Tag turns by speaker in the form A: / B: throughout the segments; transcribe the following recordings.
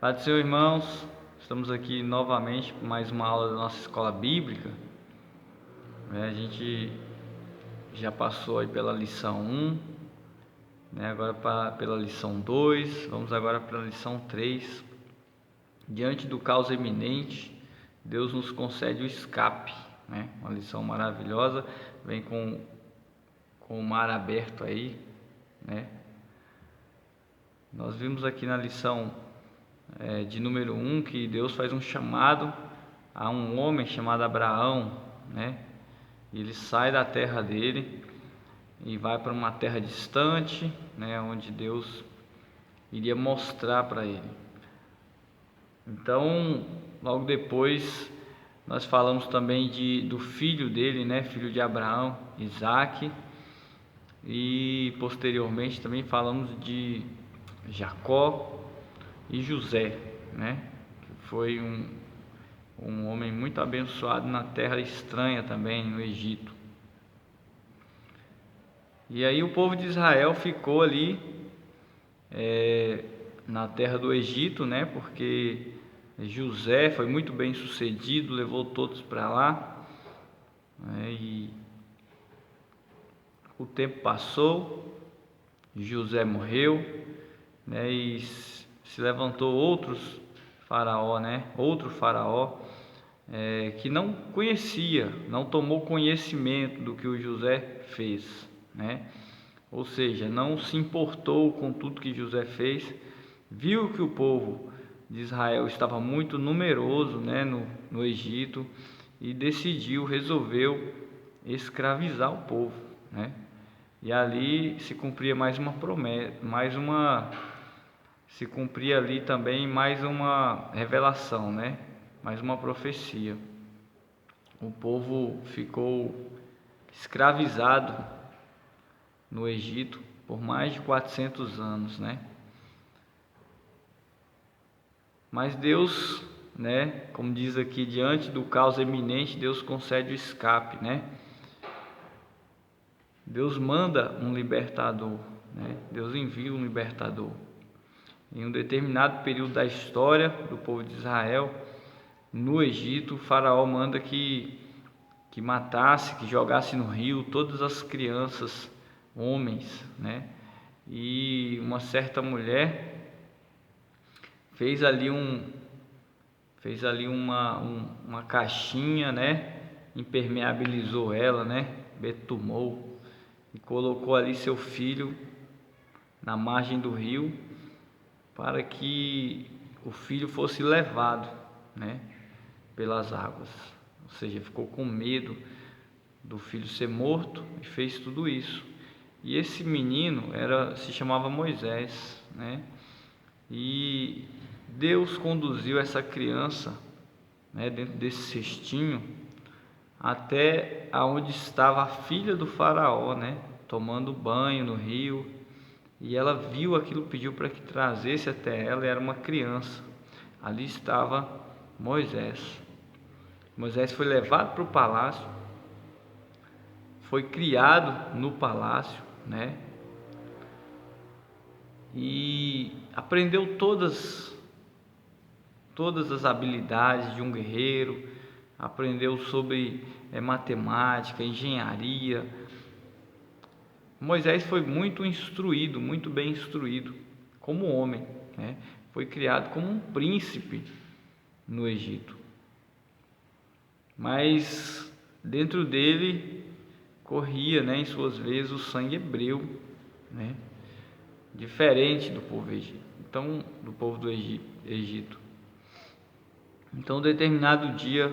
A: Paz do Senhor, irmãos. Estamos aqui novamente para mais uma aula da nossa escola bíblica. A gente já passou aí pela lição 1, agora pela lição 2, vamos agora para a lição 3. Diante do caos iminente, Deus nos concede o escape. Uma lição maravilhosa, vem com o mar aberto aí. Nós vimos aqui na lição de número 1 que Deus faz um chamado a um homem chamado Abraão, Ele sai da terra dele e vai para uma terra distante, onde Deus iria mostrar para ele. Então, logo depois, nós falamos também do filho dele, filho de Abraão, Isaque, e posteriormente também falamos de Jacó e José, que foi um homem muito abençoado na terra estranha também, no Egito. E aí o povo de Israel ficou ali na terra do Egito, porque José foi muito bem sucedido, levou todos para lá, e o tempo passou, José morreu, e se levantou outro faraó, que não conhecia, não tomou conhecimento do que o José fez, ou seja, não se importou com tudo que José fez, viu que o povo de Israel estava muito numeroso, no Egito, e resolveu escravizar o povo, E ali se cumpria mais uma promessa, se cumpria ali também mais uma revelação, mais uma profecia. O povo ficou escravizado no Egito por mais de 400 anos, Mas Deus, como diz aqui, diante do caos iminente, Deus concede o escape, Deus manda um libertador, Deus envia um libertador. Em um determinado período da história do povo de Israel, no Egito, o faraó manda que matasse, que jogasse no rio todas as crianças, homens, E uma certa mulher fez ali uma caixinha, impermeabilizou ela, betumou e colocou ali seu filho na margem do rio para que o filho fosse levado, pelas águas. Ou seja, ficou com medo do filho ser morto e fez tudo isso. E esse menino se chamava Moisés, E Deus conduziu essa criança, dentro desse cestinho, até aonde estava a filha do faraó, tomando banho no rio. E ela viu aquilo, pediu para que trazesse até ela, e era uma criança. Ali estava Moisés. Moisés foi levado para o palácio, foi criado no palácio, E aprendeu todas as habilidades de um guerreiro, aprendeu sobre matemática, engenharia. Moisés foi muito instruído, muito bem instruído como homem, Foi criado como um príncipe no Egito. Mas dentro dele corria, em suas veias, o sangue hebreu, diferente do povo do Egito. Então, determinado dia,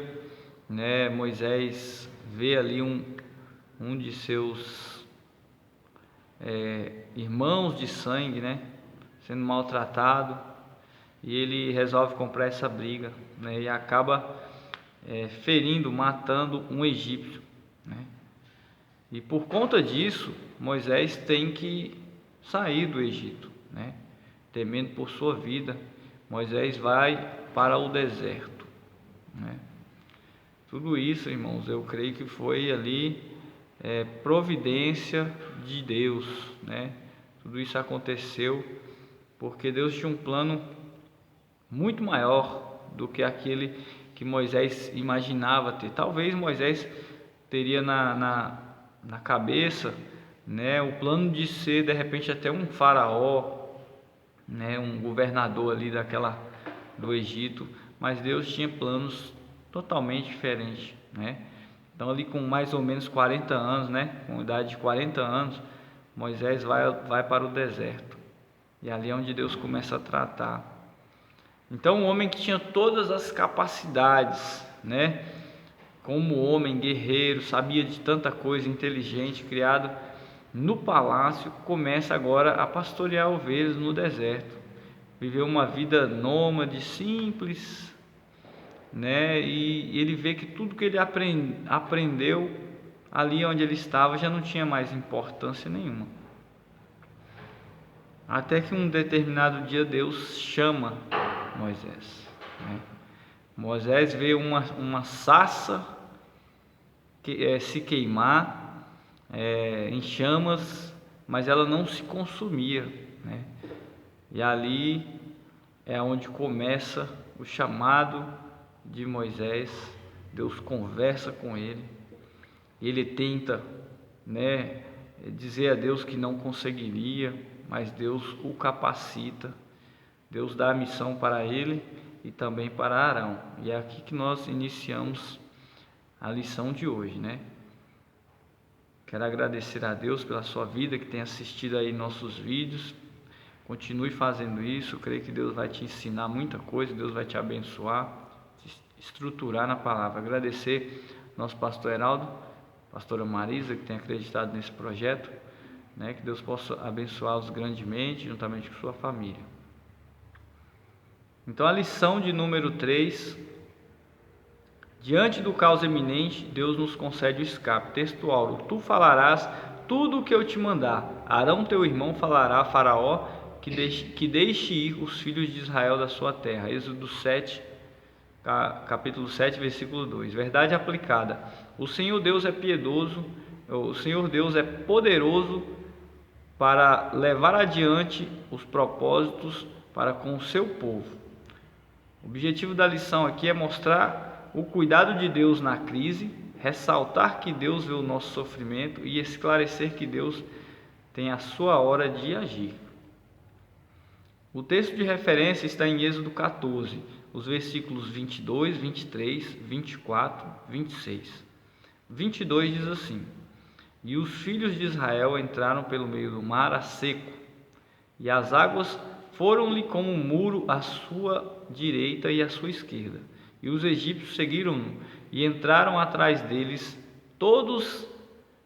A: Moisés vê ali um de seus irmãos de sangue, sendo maltratado, e ele resolve comprar essa briga, e acaba ferindo, matando um egípcio, E por conta disso, Moisés tem que sair do Egito, temendo por sua vida. Moisés vai para o deserto, Tudo isso, irmãos, eu creio que foi ali providência de Deus, Tudo isso aconteceu porque Deus tinha um plano muito maior do que aquele que Moisés imaginava ter. Talvez Moisés teria na cabeça, né, o plano de ser de repente até um faraó, né, um governador ali do Egito, mas Deus tinha planos totalmente diferentes, né? Então ali com mais ou menos 40 anos, né, com idade de 40 anos, Moisés vai para o deserto. E ali é onde Deus começa a tratar. Então um homem que tinha todas as capacidades, né, como homem guerreiro, sabia de tanta coisa, inteligente, criado no palácio, começa agora a pastorear ovelhas no deserto. Viveu uma vida nômade, simples, né? E ele vê que tudo que ele aprendeu ali onde ele estava já não tinha mais importância nenhuma. Até que um determinado dia Deus chama Moisés, né? Moisés vê uma sarça se queimar em chamas, mas ela não se consumia, né? E ali é onde começa o chamado de Moisés. Deus conversa com ele. Ele tenta, né, dizer a Deus que não conseguiria, mas Deus o capacita. Deus dá a missão para ele e também para Arão. E é aqui que nós iniciamos a lição de hoje, né? Quero agradecer a Deus pela sua vida, que tem assistido aí nossos vídeos. Continue fazendo isso. Eu creio que Deus vai te ensinar muita coisa, Deus vai te abençoar, te estruturar na palavra. Agradecer nosso pastor Heraldo, pastora Marisa, que tem acreditado nesse projeto, né? Que Deus possa abençoá-los grandemente, juntamente com sua família. Então a lição de número 3: diante do caos iminente, Deus nos concede o escape. Textual: tu falarás tudo o que eu te mandar. Arão teu irmão falará a Faraó que deixe ir os filhos de Israel da sua terra. Êxodo 7, capítulo 7, versículo 2. Verdade aplicada: o Senhor Deus é piedoso, o Senhor Deus é poderoso para levar adiante os propósitos para com o seu povo. O objetivo da lição aqui é mostrar o cuidado de Deus na crise, ressaltar que Deus vê o nosso sofrimento e esclarecer que Deus tem a sua hora de agir. O texto de referência está em Êxodo 14, os versículos 22, 23, 24, 26. 22 diz assim: e os filhos de Israel entraram pelo meio do mar a seco, e as águas foram-lhe como um muro à sua direita e à sua esquerda. E os egípcios seguiram-no e entraram atrás deles todos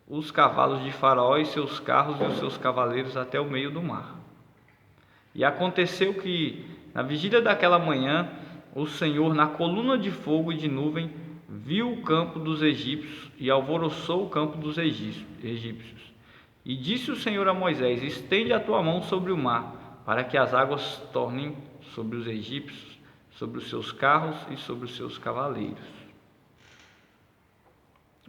A: os cavalos de Faraó e seus carros e os seus cavaleiros até o meio do mar. E aconteceu que, na vigília daquela manhã, o Senhor, na coluna de fogo e de nuvem, viu o campo dos egípcios e alvoroçou o campo dos egípcios. E disse o Senhor a Moisés: estende a tua mão sobre o mar, para que as águas tornem sobre os egípcios, sobre os seus carros e sobre os seus cavaleiros.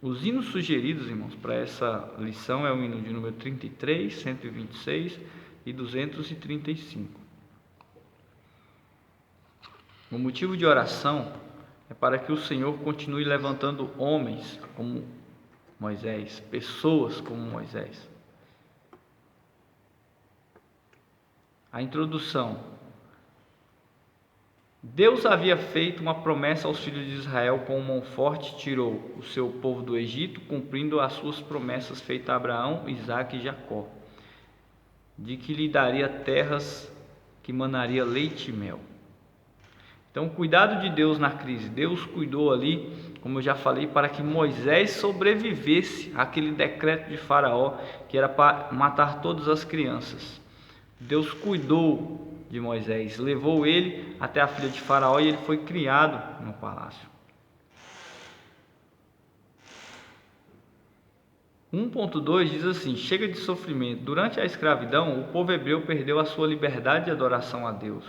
A: Os hinos sugeridos, irmãos, para essa lição é o hino de número 33, 126 e 235. O motivo de oração é para que o Senhor continue levantando homens como Moisés, pessoas como Moisés. A introdução: Deus havia feito uma promessa aos filhos de Israel: com mão forte tirou o seu povo do Egito, cumprindo as suas promessas feitas a Abraão, Isaque e Jacó, de que lhe daria terras que manaria leite e mel. Então, o cuidado de Deus na crise. Deus cuidou ali, como eu já falei, para que Moisés sobrevivesse àquele decreto de Faraó, que era para matar todas as crianças. Deus cuidou de Moisés, levou ele até a filha de Faraó e ele foi criado no palácio. 1.2 diz assim: chega de sofrimento. Durante a escravidão, o povo hebreu perdeu a sua liberdade de adoração a Deus.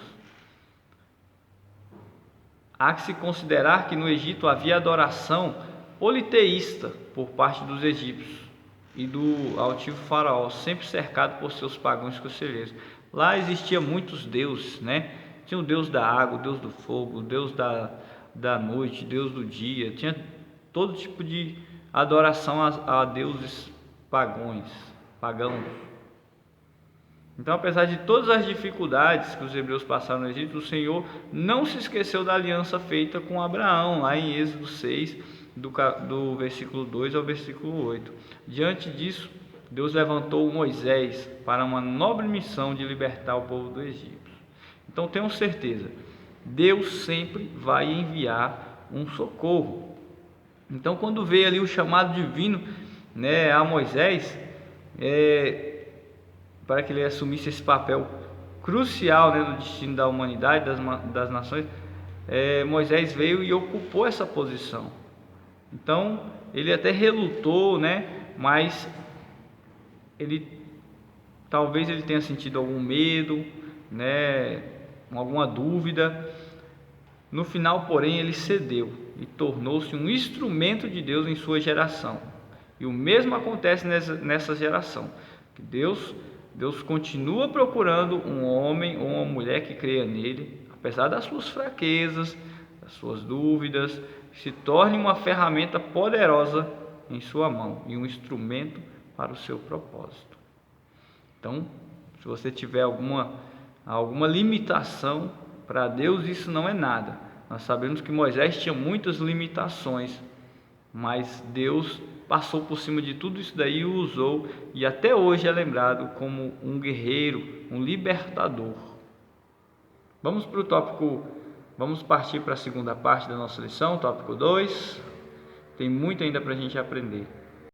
A: Há que se considerar que no Egito havia adoração politeísta por parte dos egípcios e do altivo Faraó, sempre cercado por seus pagãos conselheiros. Lá existia muitos deuses, né? Tinha o Deus da água, o Deus do fogo, o Deus da noite, Deus do dia. Tinha todo tipo de adoração a deuses pagãos. Então, apesar de todas as dificuldades que os hebreus passaram no Egito, o Senhor não se esqueceu da aliança feita com Abraão, lá em Êxodo 6, do versículo 2 ao versículo 8. Diante disso, Deus levantou Moisés para uma nobre missão de libertar o povo do Egito. Então, tenham certeza, Deus sempre vai enviar um socorro. Então, quando veio ali o chamado divino, né, a Moisés, para que ele assumisse esse papel crucial, né, no destino da humanidade, das nações, Moisés veio e ocupou essa posição. Então, ele até relutou, né, mas talvez ele tenha sentido algum medo, né, alguma dúvida. No final, porém, ele cedeu e tornou-se um instrumento de Deus em sua geração. E o mesmo acontece nessa geração, que Deus continua procurando um homem ou uma mulher que creia nele, apesar das suas fraquezas, das suas dúvidas, que se torne uma ferramenta poderosa em sua mão e um instrumento para o seu propósito. Então, se você tiver alguma limitação, para Deus isso não é nada. Nós sabemos que Moisés tinha muitas limitações, mas Deus passou por cima de tudo isso daí e o usou, e até hoje é lembrado como um guerreiro, um libertador. Vamos partir para a segunda parte da nossa lição, tópico 2. Tem muito ainda para a gente aprender.